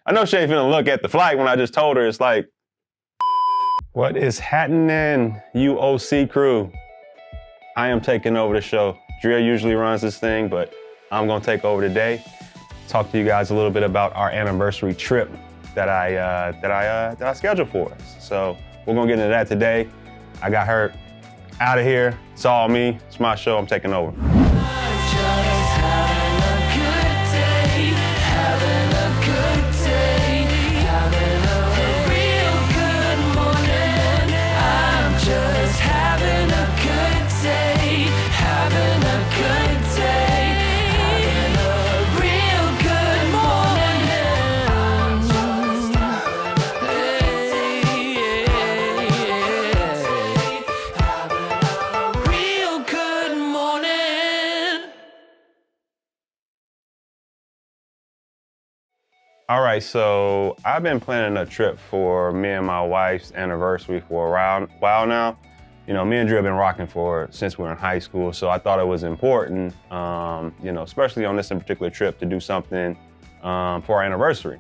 I know she ain't finna look at the flight when I just told her. It's like, what is happening, UOC crew? I am taking over the show. Drea usually runs this thing, but I'm gonna take over today. Talk to you guys a little bit about our anniversary trip that I scheduled for us. So we're gonna get into that today. I got her out of here. It's all me. It's my show. I'm taking over. All right, so I've been planning a trip for me and my wife's anniversary for a while now. You know, me and Drew have been rocking for since we were in high school, so I thought it was important, you know, especially on this particular trip, to do something for our anniversary.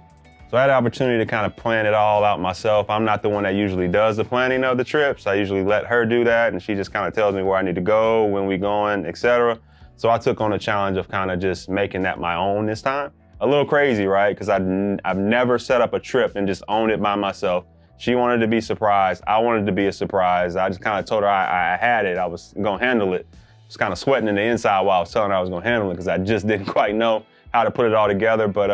So I had the opportunity to kind of plan it all out myself. I'm not the one that usually does the planning of the trips. I usually let her do that, and she just kind of tells me where I need to go, when we going, etc. So I took on the challenge of kind of just making that my own this time. A little crazy, right? Because I've never set up a trip and just owned it by myself. She wanted to be surprised. I wanted to be a surprise. I just kind of told her I had it. I was going to handle it. I was kind of sweating in the inside while I was telling her I was going to handle it because I just didn't quite know how to put it all together, but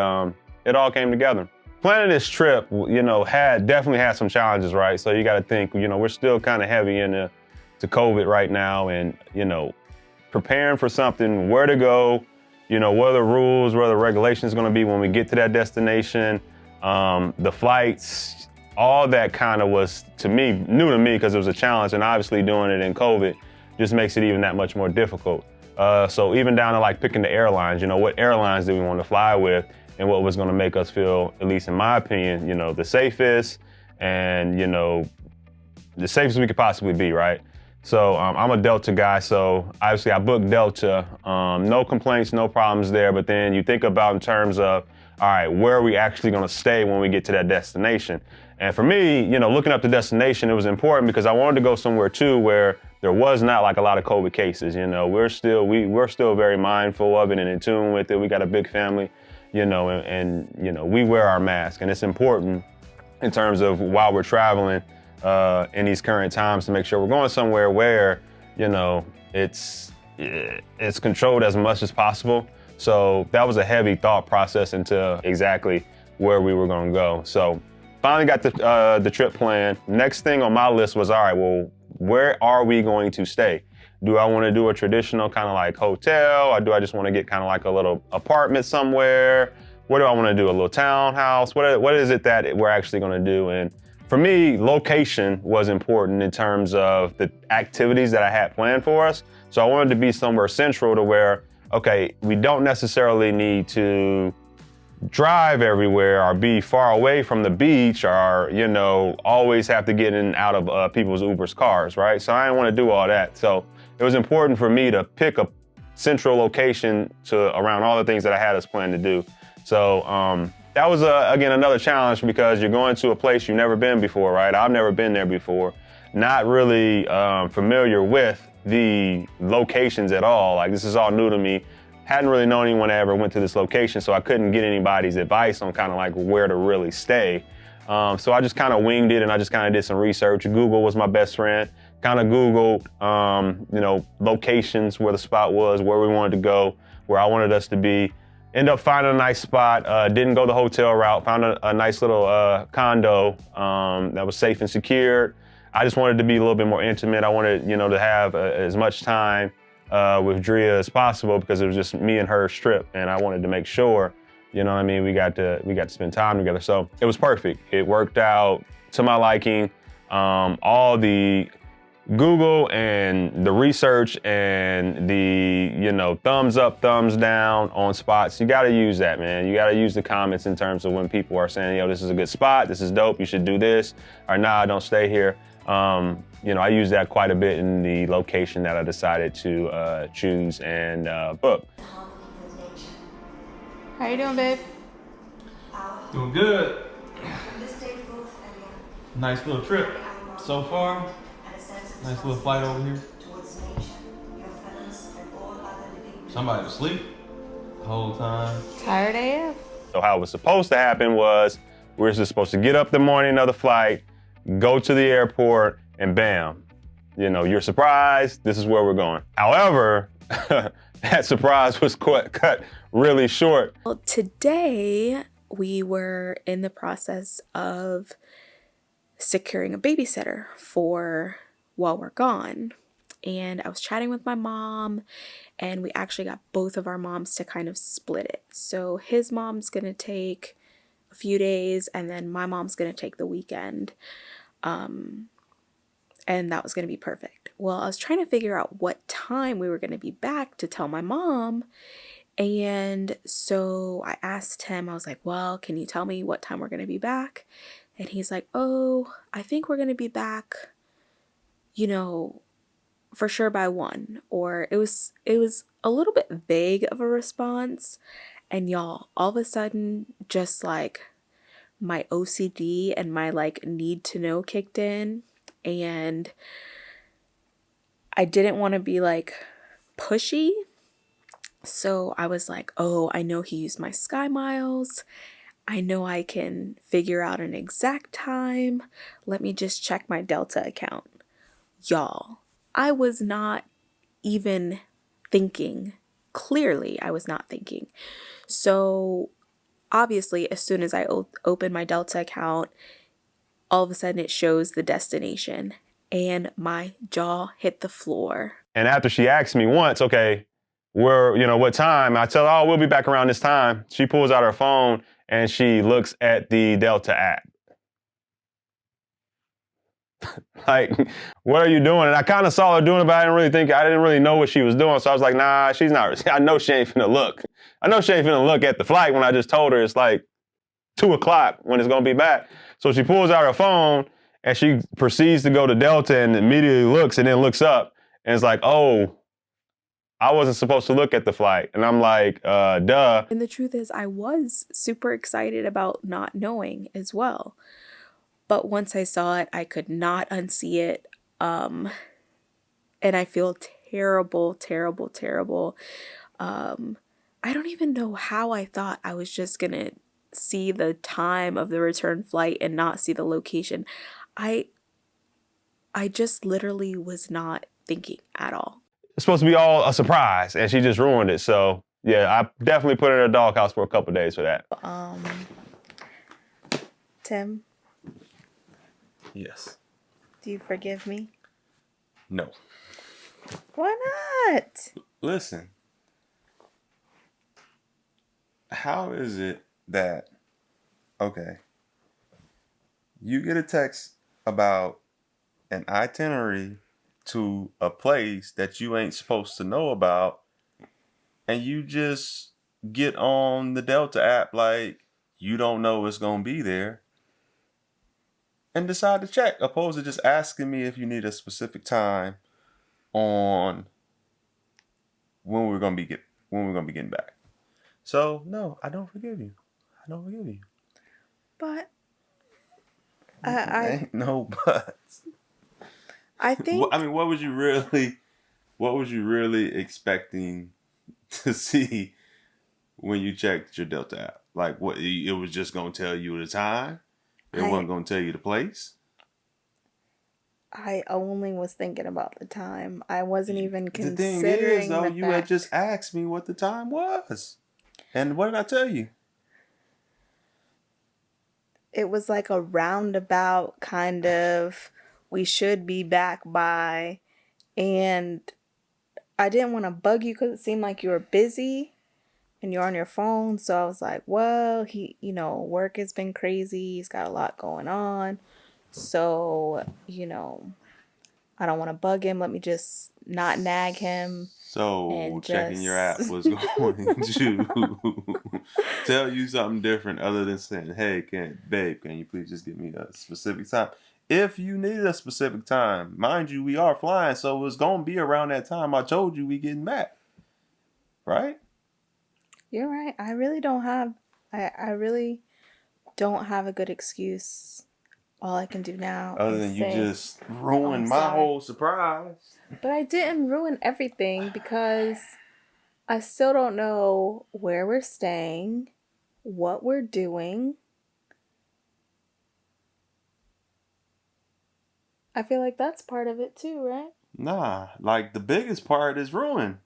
it all came together. Planning this trip, you know, definitely had some challenges, right? So you got to think, you know, we're still kind of heavy into COVID right now, and, you know, preparing for something, where to go, you know, what are the rules, what are the regulations going to be when we get to that destination, the flights, all that kind of was, to me, new to me because it was a challenge, and obviously doing it in COVID just makes it even that much more difficult. So even down to like picking the airlines, you know, what airlines do we want to fly with and what was going to make us feel, at least in my opinion, you know, the safest and, you know, the safest we could possibly be, right? So I'm a Delta guy, so obviously I booked Delta. No complaints, no problems there, but then you think about in terms of, all right, where are we actually gonna stay when we get to that destination? And for me, you know, looking up the destination, it was important because I wanted to go somewhere too where there was not like a lot of COVID cases. You know, we're still very mindful of it and in tune with it. We got a big family, you know, and you know, we wear our mask, and it's important in terms of while we're traveling in these current times to make sure we're going somewhere where, you know, it's controlled as much as possible. So that was a heavy thought process into exactly where we were going to go. So finally got the trip planned. Next thing on my list was, all right, well, where are we going to stay? Do I want to do a traditional kind of like hotel, or do I just want to get kind of like a little apartment somewhere? What do I want to do? A little townhouse? What is it that we're actually going to do? And for me, location was important in terms of the activities that I had planned for us. So I wanted to be somewhere central to where, okay, we don't necessarily need to drive everywhere or be far away from the beach or, you know, always have to get in and out of people's Uber's cars, right? So I didn't want to do all that. So it was important for me to pick a central location around all the things that I had us planned to do. So that was, again, another challenge because you're going to a place you've never been before, right? I've never been there before. Not really familiar with the locations at all. Like, this is all new to me. Hadn't really known anyone that ever went to this location, so I couldn't get anybody's advice on kind of like where to really stay. So I just kind of winged it, and I just kind of did some research. Google was my best friend. Kind of Googled, you know, locations where the spot was, where we wanted to go, where I wanted us to be. Ended up finding a nice spot, didn't go the hotel route, found a nice little condo that was safe and secured. I just wanted to be a little bit more intimate. I wanted, you know, to have as much time with Drea as possible because it was just me and her trip, and I wanted to make sure, you know what I mean, we got to spend time together. So it was perfect. It worked out to my liking. All the Google and the research and the, you know, thumbs up, thumbs down on spots, you got to use that, man. You got to use the comments in terms of when people are saying, yo, this is a good spot, this is dope, you should do this, or nah, don't stay here. You know, I use that quite a bit in the location that I decided to choose and book. How you doing, babe? Doing good. Nice little trip so far. Nice little flight over here. Somebody was asleep the whole time. Tired AF. So how it was supposed to happen was we were just supposed to get up the morning of the flight, go to the airport, and bam, you're surprised, this is where we're going. However, that surprise was cut really short. Well, today we were in the process of securing a babysitter for while we're gone. And I was chatting with my mom, and we actually got both of our moms to kind of split it. So his mom's going to take a few days, and then my mom's going to take the weekend. And that was going to be perfect. Well, I was trying to figure out what time we were going to be back to tell my mom. And so I asked him, I was like, well, can you tell me what time we're going to be back? And he's like, oh, I think we're going to be back, for sure by 1. Or it was a little bit vague of a response. And y'all, all of a sudden, just like my OCD and my need to know kicked in. And I didn't want to be pushy. So I was like, oh, I know he used my Sky Miles. I know I can figure out an exact time. Let me just check my Delta account. Y'all, I was not even thinking. Clearly, I was not thinking. So obviously, as soon as I open my Delta account, all of a sudden it shows the destination, and my jaw hit the floor. And after she asked me once, okay, what time? I tell her, oh, we'll be back around this time. She pulls out her phone and she looks at the Delta app. What are you doing? And I kind of saw her doing it, but I didn't really know what she was doing. So I was like, nah, she's not. I know she ain't finna look. I know she ain't finna look at the flight when I just told her it's 2:00 when it's gonna be back. So she pulls out her phone and she proceeds to go to Delta and immediately looks and then looks up and it's like, oh, I wasn't supposed to look at the flight. And I'm like, duh. And the truth is, I was super excited about not knowing as well. But once I saw it, I could not unsee it. And I feel terrible, terrible, terrible. I don't even know how I thought I was just going to see the time of the return flight and not see the location. I just literally was not thinking at all. It's supposed to be all a surprise, and she just ruined it. So, yeah, I definitely put her in a doghouse for a couple days for that. Tim? Yes. Do you forgive me? No. Why not? Listen. How is it that, okay, you get a text about an itinerary to a place that you ain't supposed to know about, and you just get on the Delta app like you don't know it's gonna be there and decide to check, opposed to just asking me if you need a specific time on when we're gonna be getting back. So no, I don't forgive you. But ain't no buts. I think. I mean, what was you really expecting to see when you checked your Delta app? Like, what? It was just gonna tell you the time. It wasn't gonna tell you the place. I only was thinking about the time. I wasn't even considering the thing is, though, the you fact. had just asked me what the time was, and what did I tell you? It was like a roundabout kind of, we should be back by, and I didn't want to bug you because it seemed like you were busy and you're on your phone. So I was like, well, work has been crazy. He's got a lot going on. So, I don't want to bug him. Let me just not nag him. So checking your app was going to tell you something different other than saying, hey, can you please just give me a specific time? If you needed a specific time, mind you, we are flying, so it's going to be around that time I told you we getting back. Right? You're right. I really don't have, I really don't have a good excuse. All I can do now Other is than you say, just ruined I'm my sorry. whole surprise. But I didn't ruin everything because I still don't know where we're staying, what we're doing. I feel like that's part of it too, right? Nah, like the biggest part is ruined.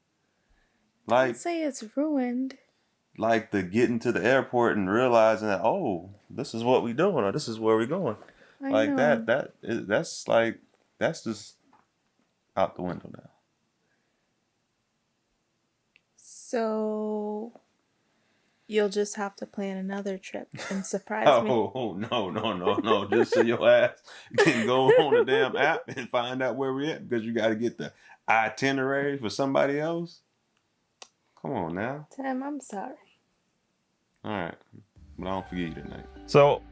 I'd Like, say it's ruined. like the getting to the airport and realizing that, oh, this is what we doing, or this is where we going. I Like know. that's just out the window now. So you'll just have to plan another trip and surprise me. Oh no! Just so your ass can go on the damn app and find out where we at because you got to get the itinerary for somebody else. Come on now. Tim, I'm sorry. All right, but I don't forget you tonight. So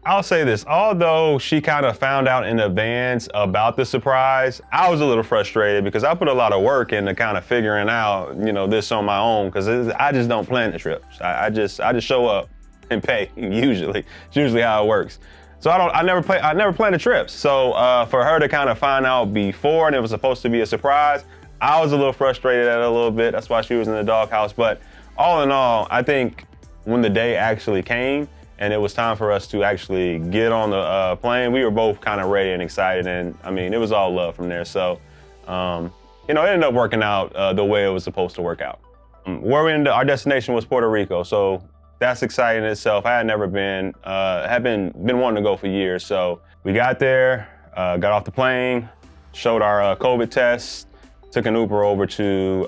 I'll say this, although she kind of found out in advance about the surprise, I was a little frustrated because I put a lot of work into kind of figuring out, this on my own because I just don't plan the trips. I just show up and pay usually. It's usually how it works. So I never plan the trips. So for her to kind of find out before and it was supposed to be a surprise, I was a little frustrated at it a little bit. That's why she was in the doghouse. But all in all, I think when the day actually came and it was time for us to actually get on the plane, we were both kind of ready and excited. And I mean, it was all love from there. So, it ended up working out the way it was supposed to work out. Our destination was Puerto Rico. So that's exciting in itself. I had never been, had been wanting to go for years. So we got there, got off the plane, showed our COVID test, took an Uber over to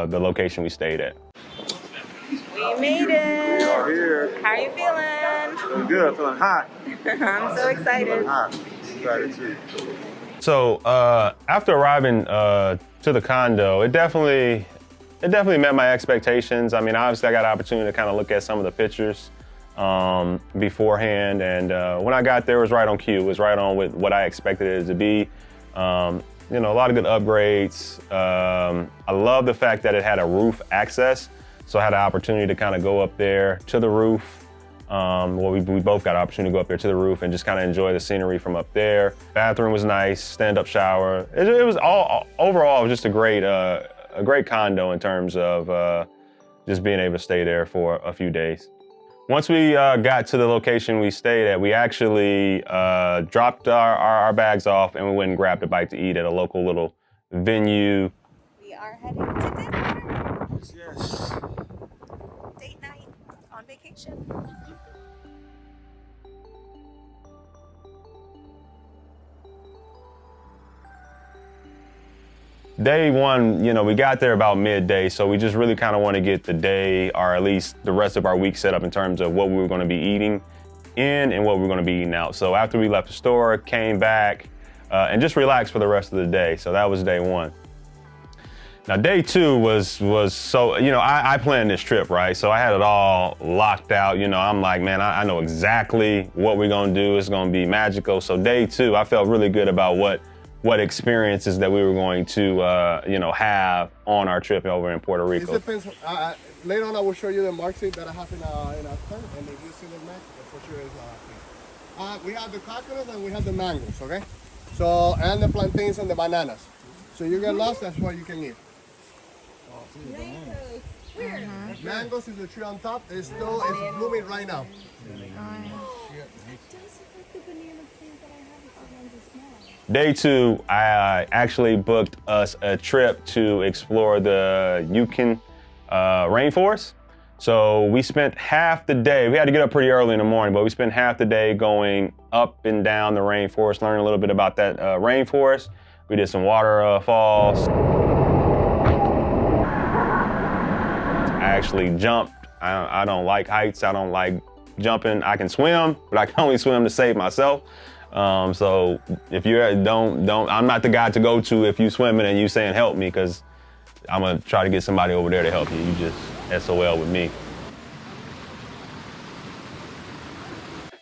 the location we stayed at. We made it. We are here. How are you feeling? Feeling good. Feeling hot. I'm so excited. Feeling hot. Excited too. So after arriving to the condo, it definitely met my expectations. I mean, obviously I got an opportunity to kind of look at some of the pictures beforehand, and when I got there, it was right on cue. It was right on with what I expected it to be. A lot of good upgrades. I love the fact that it had a roof access, so I had an opportunity to kind of go up there to the roof. We both got an opportunity to go up there to the roof and just kind of enjoy the scenery from up there. Bathroom was nice, stand-up shower. It was overall just a great condo in terms of just being able to stay there for a few days. Once we got to the location we stayed at, we actually dropped our bags off and we went and grabbed a bite to eat at a local little venue. We are heading to dinner. Yes. Date night on vacation. Day one, we got there about midday, so we just really kind of want to get the day, or at least the rest of our week set up in terms of what we were going to be eating in and what we were going to be eating out. So after we left the store, came back, and just relaxed for the rest of the day. So that was day one. Now day two was so, I planned this trip, right? So I had it all locked out. I'm like, man, I know exactly what we're going to do. It's going to be magical. So day two, I felt really good about what experiences that we were going to, have on our trip over in Puerto Rico. It depends. Later on, I will show you the marks that I have in our tent, and if you see the map, for sure is we have the coconuts and we have the mangoes, okay? So, and the plantains and the bananas. So you get lost, that's what you can eat. Mangoes is the tree on top. It's blooming right now. Day two, I actually booked us a trip to explore the Yukon Rainforest. So we spent half the day, we had to get up pretty early in the morning, but we spent half the day going up and down the rainforest, learning a little bit about that rainforest. We did some waterfalls. I actually jumped. I don't like heights. I don't like jumping. I can swim, but I can only swim to save myself. So if you don't, I'm not the guy to go to if you swimming and you saying help me, because I'm gonna try to get somebody over there to help you. You just SOL with me.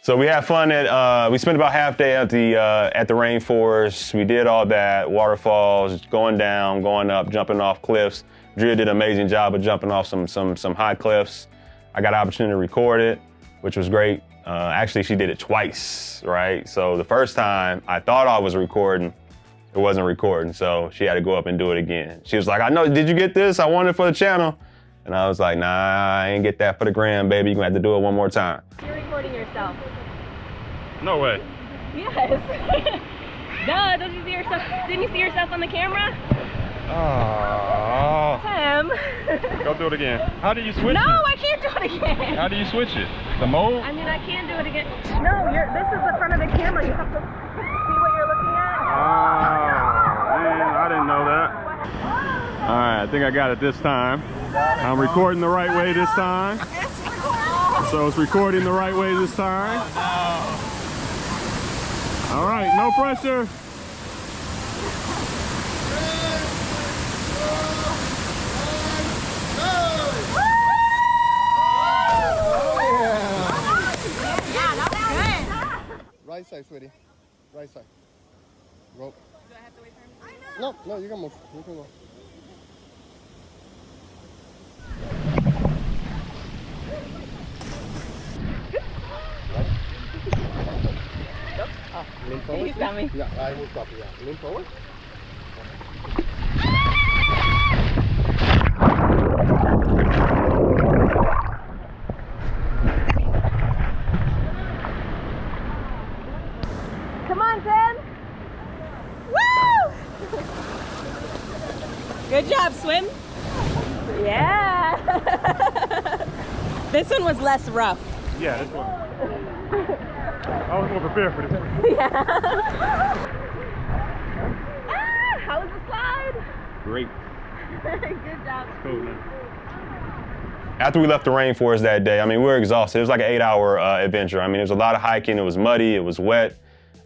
So we had fun we spent about half day at the rainforest. We did all that, waterfalls, going down, going up, jumping off cliffs. Drea did an amazing job of jumping off some high cliffs. I got an opportunity to record it, which was great. Actually, she did it twice, right? So the first time I thought I was recording, it wasn't recording, so she had to go up and do it again. She was like, I know, did you get this? I want it for the channel. And I was like, nah, I ain't get that for the gram, baby. You're gonna have to do it one more time. You're recording yourself. No way. Yes. Duh, don't you see yourself? Didn't you see yourself on the camera? Oh. Him. Go do it again. How do you switch No, it? I can't do it again. How do you switch it? The mode? I mean, I can do it again. No, this is the front of the camera. You have to see what you're looking at. Oh, man, I didn't know that. All right, I think I got it this time. I'm recording the right way this time. So it's recording the right way this time. All right, no pressure. Right side, sweetie. Right side. Go. Do I have to wait for him? No, no, you can move. You can go. Lean forward. He's coming. Yeah, I will copy. Yeah, lean forward. Come on, Tim. Woo! Good job, swim. Yeah. This one was less rough. Yeah, this one. I was more prepared for this. Yeah. How was the slide? Great. Good job. Cool, man. After we left the rainforest that day, I mean, we were exhausted. It was like an 8-hour adventure. I mean, there was a lot of hiking. It was muddy. It was wet.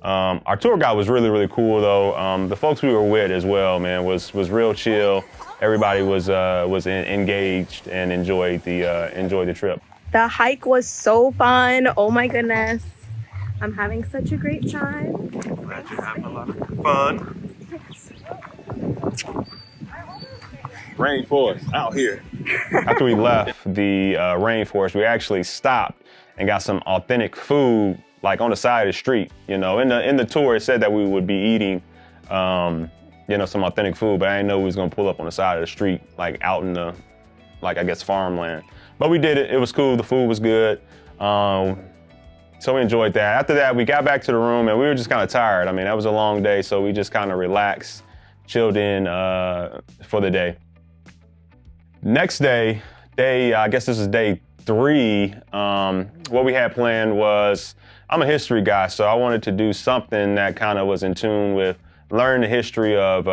Our tour guide was really, really cool, though. The folks we were with as well, man, was real chill. Everybody was engaged and enjoyed the trip. The hike was so fun. Oh my goodness. I'm having such a great time. Glad you're having a lot of fun. Rainforest out here. After we left the rainforest, we actually stopped and got some authentic food, like on the side of the street. You know, in the tour, it said that we would be eating, you know, some authentic food, but I didn't know we was gonna pull up on the side of the street, like out in the, like I guess farmland. But we did it. It was cool. The food was good. So we enjoyed that. After that, we got back to the room and we were just kind of tired. I mean, that was a long day, so we just kind of relaxed, chilled in for the day. Next day, I guess this is day 3, what we had planned was, I'm a history guy, so I wanted to do something that kind of was in tune with learning the history of,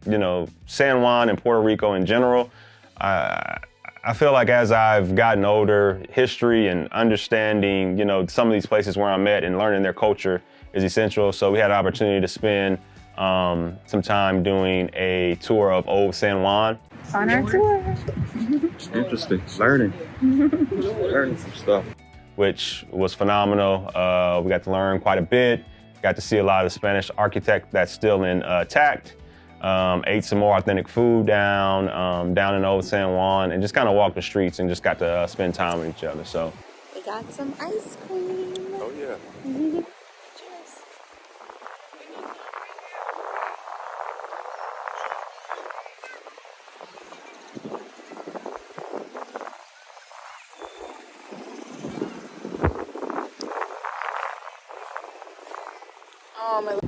you know, San Juan and Puerto Rico in general. I feel like as I've gotten older, history and understanding, you know, some of these places where I'm at and learning their culture is essential. So we had an opportunity to spend some time doing a tour of old San Juan. On our tour. Interesting, learning some stuff, which was phenomenal. We got to learn quite a bit, got to see a lot of Spanish architect that's still intact. Ate some more authentic food down in old San Juan, and just kind of walked the streets and just got to spend time with each other. So We got some ice cream. oh yeah. Cheers. Oh my.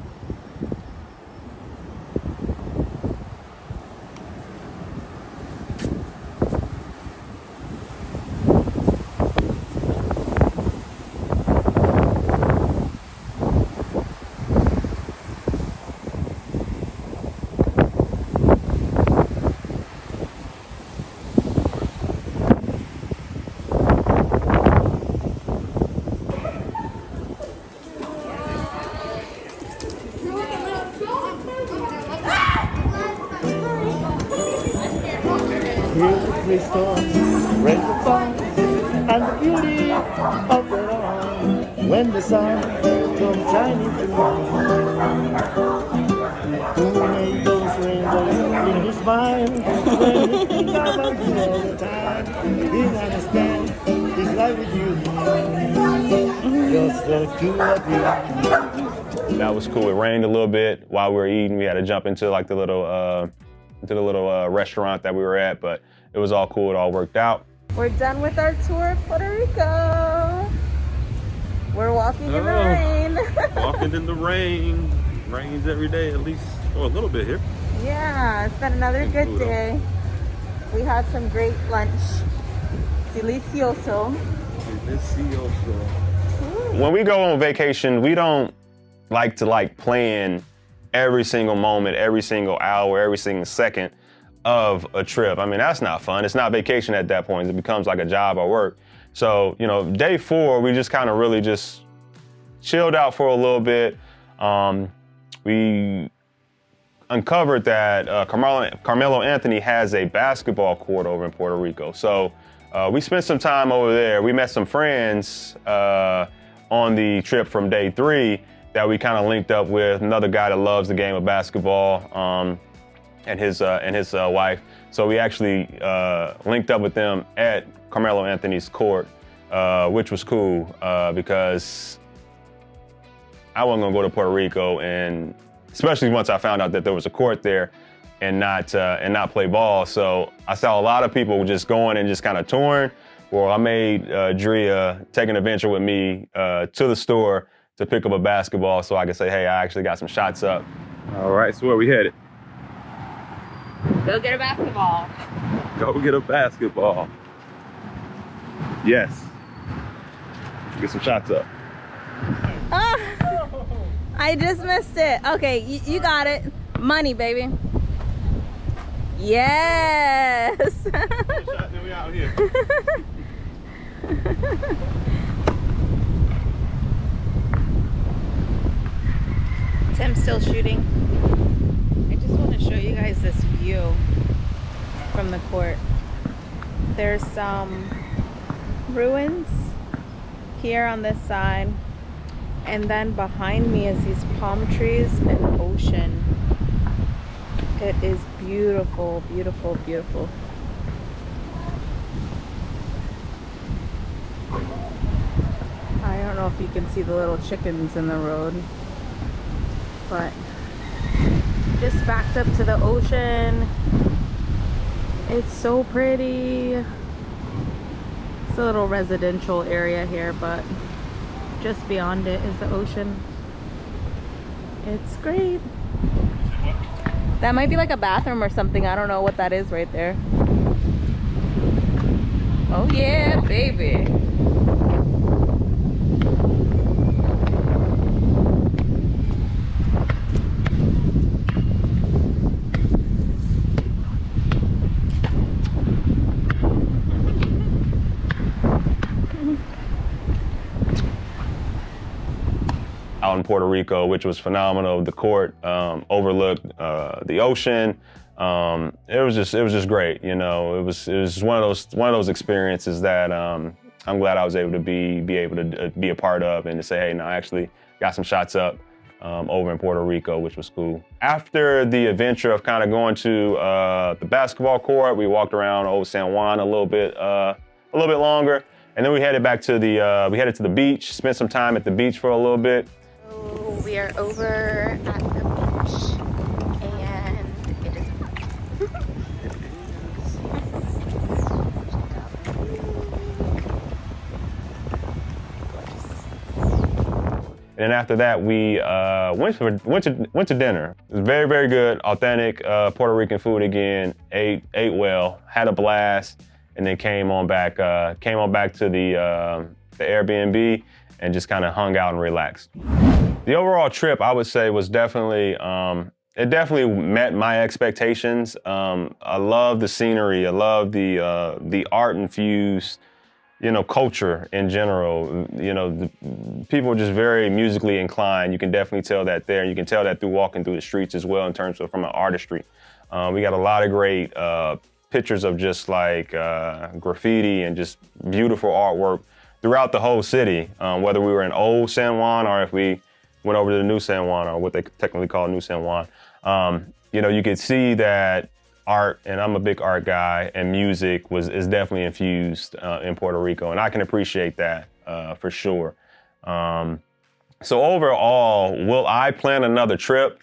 Crystal, red the falls, and the beauty of it all. When the sun comes shining through, who made those rainbows in his mind? When he think about you all the time, he understands his life with you. just the two of you. That was cool. It rained a little bit while we were eating. We had to jump into like the little restaurant that we were at, but it was all cool. It all worked out. We're done with our tour of Puerto Rico. We're walking in the rain. Walking in the rain. Rains every day, at least for a little bit here. Yeah, it's been another good day. We had some great lunch. Delicioso. When we go on vacation, we don't like to plan every single moment, every single hour, every single second of a trip. I mean, that's not fun. It's not vacation at that point. It becomes like a job or work. So, day 4, we just kind of really just chilled out for a little bit. We uncovered that Carmelo Anthony has a basketball court over in Puerto Rico. So we spent some time over there. We met some friends on the trip from day 3 that we kind of linked up with. Another guy that loves the game of basketball and his wife. So we actually linked up with them at Carmelo Anthony's court, which was cool because I wasn't gonna go to Puerto Rico, and especially once I found out that there was a court there, and not play ball. So I saw a lot of people just going and just kind of touring. Well, I made Drea take an adventure with me to the store to pick up a basketball so I could say, hey, I actually got some shots up. All right, so where we headed? Go get a basketball. Go get a basketball. Yes. Get some shots up. Oh, I just missed it. Okay, you got it. Money, baby. Yes. Shot, then we out here. Tim's still shooting. I just want to show you guys this view from the court. There's some ruins here on this side, and then behind me is these palm trees and ocean. It is beautiful, beautiful, beautiful. I don't know if you can see the little chickens in the road, but just backed up to the ocean. It's so pretty. It's a little residential area here, but just beyond it is the ocean. It's great. That might be like a bathroom or something. I don't know what that is right there. Oh yeah, baby. Out in Puerto Rico, which was phenomenal. The court overlooked the ocean. It was just great. It was one of those experiences that I'm glad I was able to be a part of, and to say, hey, no, I actually got some shots up over in Puerto Rico, which was cool. After the adventure of kind of going to the basketball court, we walked around Old San Juan a little bit longer, and then we headed back to the beach. Spent some time at the beach for a little bit. So we are over at the beach, and it is And then after that, we went to dinner. It was very, very good, authentic Puerto Rican food again. Ate well, had a blast, and then came on back to the Airbnb and just kind of hung out and relaxed. The overall trip, I would say, was definitely it definitely met my expectations. I love the scenery. I love the art infused, culture in general. The people are just very musically inclined. You can definitely tell that there. You can tell that through walking through the streets as well in terms of from an artistry. We got a lot of great pictures of just like graffiti and just beautiful artwork throughout the whole city, whether we were in Old San Juan or if we went over to the New San Juan, or what they technically call New San Juan. You could see that art, and I'm a big art guy, and music is definitely infused in Puerto Rico, and I can appreciate that for sure. So overall, will I plan another trip?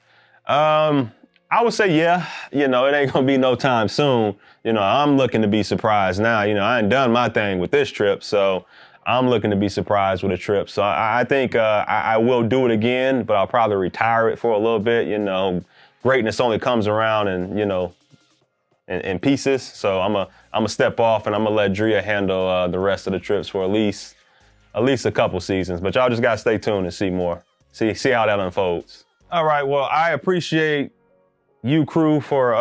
I would say, yeah, it ain't gonna be no time soon. I'm looking to be surprised now. I ain't done my thing with this trip, so I'm looking to be surprised with a trip. So I think I will do it again, but I'll probably retire it for a little bit. Greatness only comes around in pieces. So I'm a step off and I'm gonna let Drea handle the rest of the trips for at least a couple seasons. But y'all just gotta stay tuned and see more. See how that unfolds. All right, well, I appreciate you crew for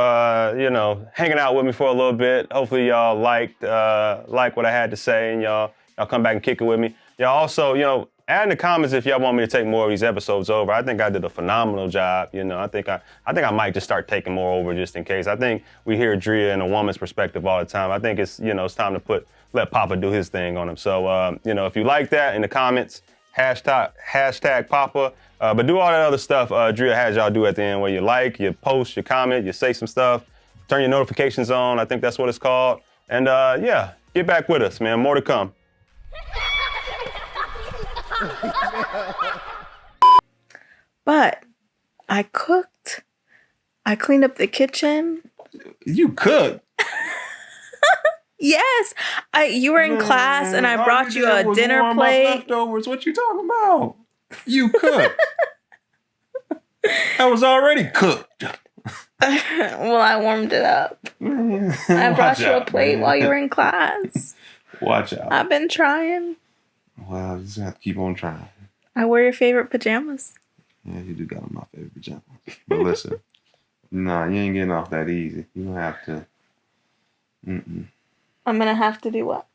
hanging out with me for a little bit. Hopefully y'all like what I had to say and y'all come back and kick it with me. Y'all also, add in the comments if y'all want me to take more of these episodes over. I think I did a phenomenal job. I think I might just start taking more over just in case. I think we hear Drea in a woman's perspective all the time. I think it's it's time to let Papa do his thing on him. So if you like that in the comments, hashtag Papa. But do all that other stuff Drea has y'all do at the end where you post, you comment, you say some stuff, turn your notifications on. I think that's what it's called. And get back with us, man. More to come. But I cooked. I cleaned up the kitchen. You cooked? Yes. You were in class and I brought you a dinner plate. Leftovers. What you talking about? You cooked. I was already cooked. Well, I warmed it up. I brought you a plate while you were in class. Watch out. I've been trying. Well, you just have to keep on trying. I wear your favorite pajamas. Yeah, you do got on my favorite pajamas. But listen, nah, you ain't getting off that easy. You don't have to. I'm gonna have to do what?